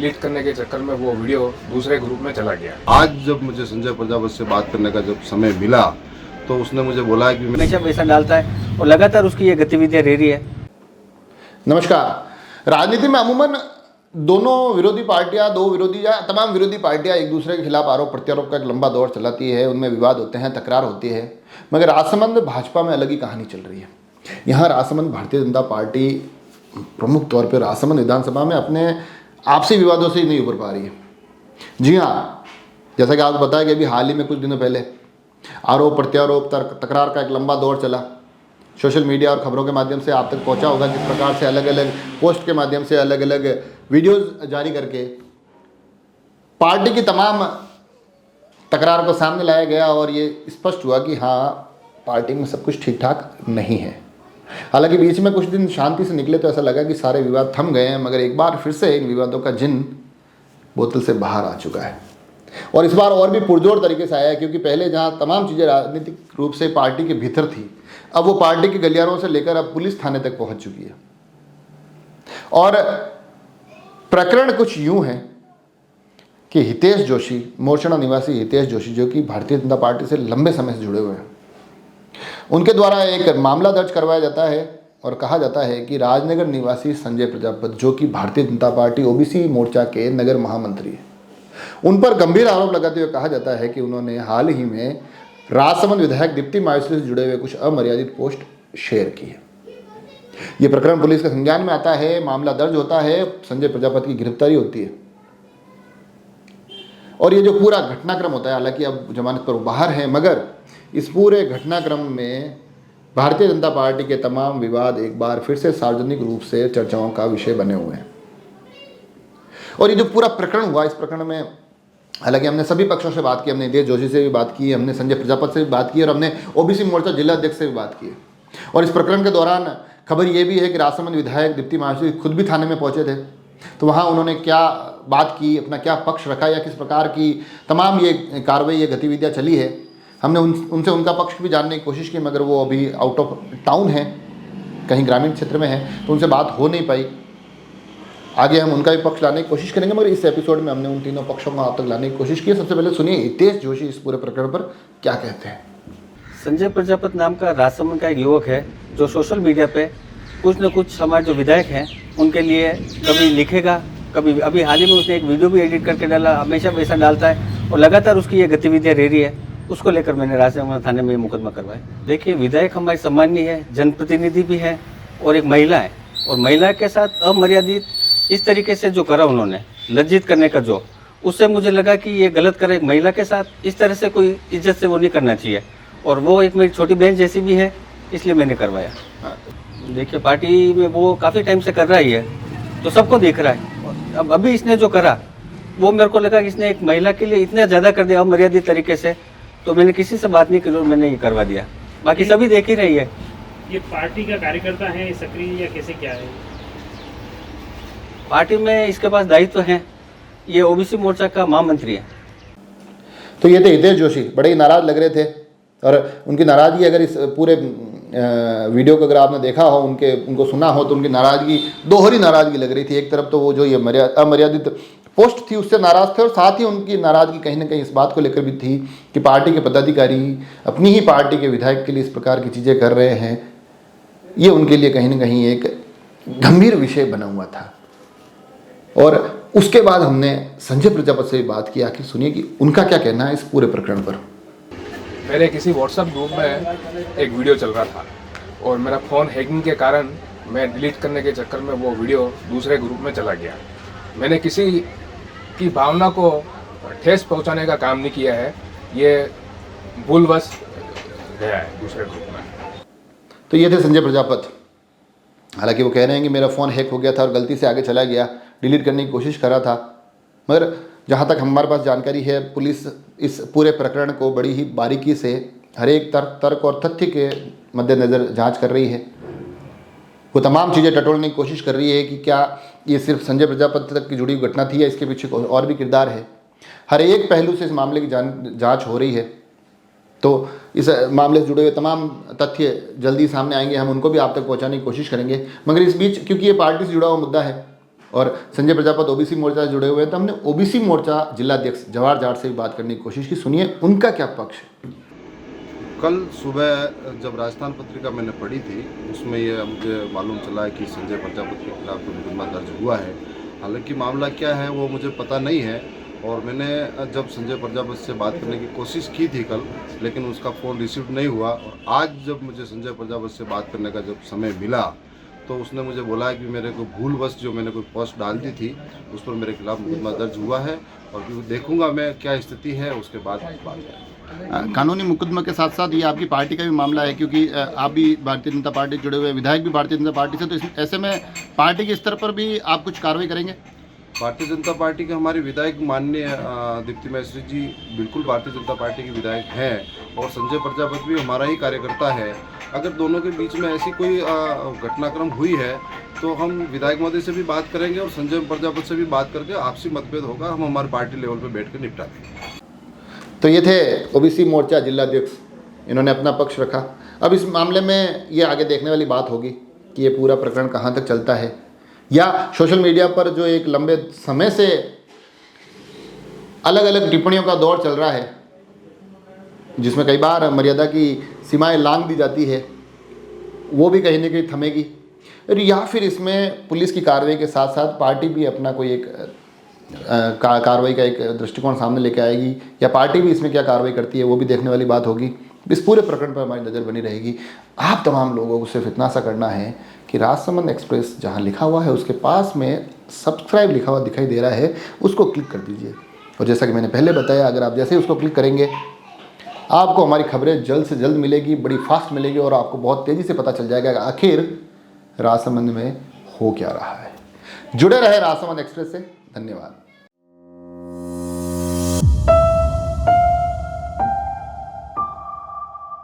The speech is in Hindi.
डिलीट करने के चक्कर में वो वीडियो दूसरे ग्रुप में चला गया। आज जब मुझे संजय प्रजापति से बात करने का जब समय मिला तो उसने मुझे बोला कि हमेशा पैसा डालता है और लगातार उसकी ये गतिविधियां रह रही है। नमस्कार। राजनीति में अमूमन दोनों विरोधी पार्टियां, दो विरोधी या तमाम विरोधी पार्टियां एक दूसरे के खिलाफ आरोप प्रत्यारोप का एक लंबा दौर चलाती है, उनमें विवाद होते हैं, तकरार होती है। मगर राजसमंद भाजपा में अलग ही कहानी चल रही है। यहाँ राजसमंद भारतीय जनता पार्टी प्रमुख तौर पर राजसमंद विधानसभा में अपने आपसी विवादों से ही नहीं उभर पा रही है। जी हाँ, जैसा कि आपको पता है कि अभी हाल ही में कुछ दिनों पहले आरोप प्रत्यारोप तकरार का एक लंबा दौर चला। सोशल मीडिया और खबरों के माध्यम से आप तक पहुंचा होगा, किस प्रकार से अलग अलग पोस्ट के माध्यम से अलग अलग वीडियोस जारी करके पार्टी की तमाम तकरार को सामने लाया गया और ये स्पष्ट हुआ कि हाँ, पार्टी में सब कुछ ठीक ठाक नहीं है। हालांकि बीच में कुछ दिन शांति से निकले तो ऐसा लगा कि सारे विवाद थम गए हैं, मगर एक बार फिर से इन विवादों का जिन बोतल से बाहर आ चुका है और इस बार और भी पुरजोर तरीके से आया है। क्योंकि पहले जहाँ तमाम चीज़ें राजनीतिक रूप से पार्टी के भीतर थी, अब वो पार्टी के गलियारों से लेकर अब पुलिस थाने तक पहुँच चुकी है। और प्रकरण कुछ यूँ है कि हितेश जोशी, मोरछड़ा निवासी हितेश जोशी, जो कि भारतीय जनता पार्टी से लंबे समय से जुड़े हुए हैं, उनके द्वारा एक मामला दर्ज करवाया जाता है और कहा जाता है कि राजनगर निवासी संजय प्रजापति, जो कि भारतीय जनता पार्टी ओबीसी मोर्चा के नगर महामंत्री हैं, उन पर गंभीर आरोप लगाते हुए कहा जाता है कि उन्होंने हाल ही में राजसमंद विधायक दीप्ति माहेश्वरी से जुड़े हुए कुछ अमर्यादित पोस्ट शेयर की है। ये प्रकरण पुलिस के संज्ञान में आता है, मामला दर्ज होता है, संजय प्रजापति की गिरफ्तारी होती है और ये जो पूरा घटनाक्रम होता है, हालांकि अब जमानत पर बाहर है, मगर इस पूरे घटनाक्रम में भारतीय जनता पार्टी के तमाम विवाद एक बार फिर से सार्वजनिक रूप से चर्चाओं का विषय बने हुए हैं। और ये जो पूरा प्रकरण हुआ, इस प्रकरण में हालांकि हमने सभी पक्षों से बात की, हमने हितेश जोशी से भी बात की, हमने संजय प्रजापति से भी बात की और हमने ओबीसी मोर्चा जिला अध्यक्ष से भी बात की। और इस प्रकरण के दौरान खबर ये भी है कि राजसमंद विधायक दीप्ति माहेश्वरी खुद भी थाने में पहुंचे थे, तो वहाँ उन्होंने क्या बात की, अपना क्या पक्ष रखा या किस प्रकार की तमाम ये कार्रवाई, ये गतिविधियाँ चली है, हमने उनसे उनका पक्ष भी जानने की कोशिश की, मगर वो अभी आउट ऑफ टाउन है, कहीं ग्रामीण क्षेत्र में है, तो उनसे बात हो नहीं पाई। आगे हम उनका भी पक्ष लाने की कोशिश करेंगे, मगर इस एपिसोड में हमने उन तीनों पक्षों को आप तक लाने की कोशिश की। सबसे पहले सुनिए हितेश जोशी इस पूरे प्रकरण पर क्या कहते हैं। संजय प्रजापति नाम का राजसमंद का एक युवक है जो सोशल मीडिया पे कुछ न कुछ हमारे जो विधायक हैं उनके लिए कभी लिखेगा, कभी अभी हाल ही में उसने एक वीडियो भी एडिट करके डाला। हमेशा पैसा डालता है और लगातार उसकी ये गतिविधियाँ रह रही है। उसको लेकर मैंने राजसमंद थाने में मुकदमा करवाया। देखिए, विधायक हमारे सम्माननीय है, जनप्रतिनिधि भी है और एक महिला है, और महिला के साथ अमर्यादित इस तरीके से जो करा उन्होंने, लज्जित करने का जो, उससे मुझे लगा कि ये गलत करे। एक महिला के साथ इस तरह से कोई इज्जत से वो नहीं करना चाहिए, और वो एक मेरी छोटी बहन जैसी भी है, इसलिए मैंने करवाया। देखिए, पार्टी में वो काफ़ी टाइम से कर रहा ही है, तो सबको दिख रहा है। अब अभी इसने जो करा वो मेरे को लगा कि इसने एक महिला के लिए इतना ज़्यादा कर दिया अमर्यादित तरीके से, तो मैंने किसी से बात नहीं की और मैंने ये करवा दिया। बाकी सभी देख ही रही है। ये पार्टी का कार्यकर्ता है सक्रिय या कैसे क्या है? पार्टी में इसके पास दायित्व है, ये ओबीसी मोर्चा का महामंत्री है। तो ये थे हितेश जोशी, बड़े ही नाराज़ लग रहे थे और उनकी नाराज़गी अगर इस पूरे वीडियो को अगर आपने देखा हो, उनको सुना हो, तो उनकी नाराज़गी दोहरी नाराज़गी लग रही थी। एक तरफ तो वो जो ये अमर्यादित पोस्ट थी उससे नाराज़ थे, और साथ ही उनकी नाराज़गी कहीं ना कहीं इस बात को लेकर भी थी कि पार्टी के पदाधिकारी अपनी ही पार्टी के विधायक के लिए इस प्रकार की चीज़ें कर रहे हैं। ये उनके लिए कहीं ना कहीं एक गंभीर विषय बना हुआ था। और उसके बाद हमने संजय प्रजापति से बात की। आखिर सुनिए कि उनका क्या कहना है इस पूरे प्रकरण पर। मेरे किसी व्हाट्सएप ग्रुप में एक वीडियो चल रहा था और मेरा फ़ोन हैकिंग के कारण मैं डिलीट करने के चक्कर में वो वीडियो दूसरे ग्रुप में चला गया। मैंने किसी की भावना को ठेस पहुंचाने का काम नहीं किया है, ये भूलवश गया है दूसरे ग्रुप में। तो ये थे संजय प्रजापति। हालांकि वो कह रहे हैं कि मेरा फ़ोन हैक हो गया था और गलती से आगे चला गया, डिलीट करने की कोशिश कर रहा था, मगर जहाँ तक हमारे पास जानकारी है, पुलिस इस पूरे प्रकरण को बड़ी ही बारीकी से हर एक तर्क और तथ्य के मद्देनज़र जांच कर रही है। वो तमाम चीज़ें टटोलने की कोशिश कर रही है कि क्या ये सिर्फ संजय प्रजापति तक की जुड़ी हुई घटना थी या इसके पीछे और भी किरदार है। हर एक पहलू से इस मामले की जांच हो रही है। तो इस मामले से जुड़े हुए तमाम तथ्य जल्दी सामने आएंगे, हम उनको भी आप तक पहुंचाने की कोशिश करेंगे। मगर इस बीच क्योंकि ये पार्टी से जुड़ा हुआ मुद्दा है और संजय प्रजापत ओबीसी मोर्चा से जुड़े हुए हैं, तो हमने ओबीसी मोर्चा जिलाध्यक्ष जवाहर जाट से भी बात करने की कोशिश की। सुनिए उनका क्या पक्ष है। कल सुबह जब राजस्थान पत्रिका मैंने पढ़ी थी, उसमें ये मुझे मालूम चला है कि संजय प्रजापति के खिलाफ मुकदमा दर्ज हुआ है। हालांकि मामला क्या है वो मुझे पता नहीं है, और मैंने जब संजय प्रजापति से बात करने की कोशिश की थी कल, लेकिन उसका फ़ोन रिसीव नहीं हुआ। और आज जब मुझे संजय प्रजापति से बात करने का जब समय मिला, तो उसने मुझे बोला है कि मेरे को भूलवश जो मैंने कोई पोस्ट डाल दी थी उस पर मेरे खिलाफ मुकदमा दर्ज हुआ है, और देखूंगा मैं क्या स्थिति है, उसके बाद बात करेंगे। कानूनी मुकदमा के साथ साथ ये आपकी पार्टी का भी मामला है, क्योंकि आप भी भारतीय जनता पार्टी से जुड़े हुए, विधायक भी भारतीय जनता पार्टी से, तो ऐसे में पार्टी के स्तर पर भी आप कुछ कार्रवाई करेंगे? भारतीय जनता पार्टी के हमारे विधायक माननीय दीप्ति महेश्वरी जी बिल्कुल भारतीय जनता पार्टी के विधायक हैं, और संजय प्रजापति भी हमारा ही कार्यकर्ता है। अगर दोनों के बीच में ऐसी कोई घटनाक्रम हुई है तो हम विधायक महोदय से भी बात करेंगे, और संजय प्रजापति से भी बात करके आपसी मतभेद होगा, हम हमारे पार्टी लेवल पर बैठ कर निपटा देंगे। तो ये थे ओबीसी मोर्चा जिलाध्यक्ष, इन्होंने अपना पक्ष रखा। अब इस मामले में ये आगे देखने वाली बात होगी कि ये पूरा प्रकरण कहाँ तक चलता है, या सोशल मीडिया पर जो एक लंबे समय से अलग अलग टिप्पणियों का दौर चल रहा है, जिसमें कई बार मर्यादा की सीमाएं लांघ दी जाती है, वो भी कहीं ना कहीं थमेगी, या फिर इसमें पुलिस की कार्रवाई के साथ साथ पार्टी भी अपना कोई एक कार्रवाई का एक दृष्टिकोण सामने लेके आएगी, या पार्टी भी इसमें क्या कार्रवाई करती है वो भी देखने वाली बात होगी। इस पूरे प्रकरण पर हमारी नज़र बनी रहेगी। आप तमाम लोगों को सिर्फ इतना सा करना है कि राजसमंद एक्सप्रेस जहां लिखा हुआ है उसके पास में सब्सक्राइब लिखा हुआ दिखाई दे रहा है, उसको क्लिक कर दीजिए। और जैसा कि मैंने पहले बताया, अगर आप जैसे ही उसको क्लिक करेंगे आपको हमारी खबरें जल्द से जल्द मिलेगी, बड़ी फास्ट मिलेगी, और आपको बहुत तेज़ी से पता चल जाएगा कि आखिर राजसमंद में हो क्या रहा है। जुड़े रहे राजसमंद एक्सप्रेस से। धन्यवाद।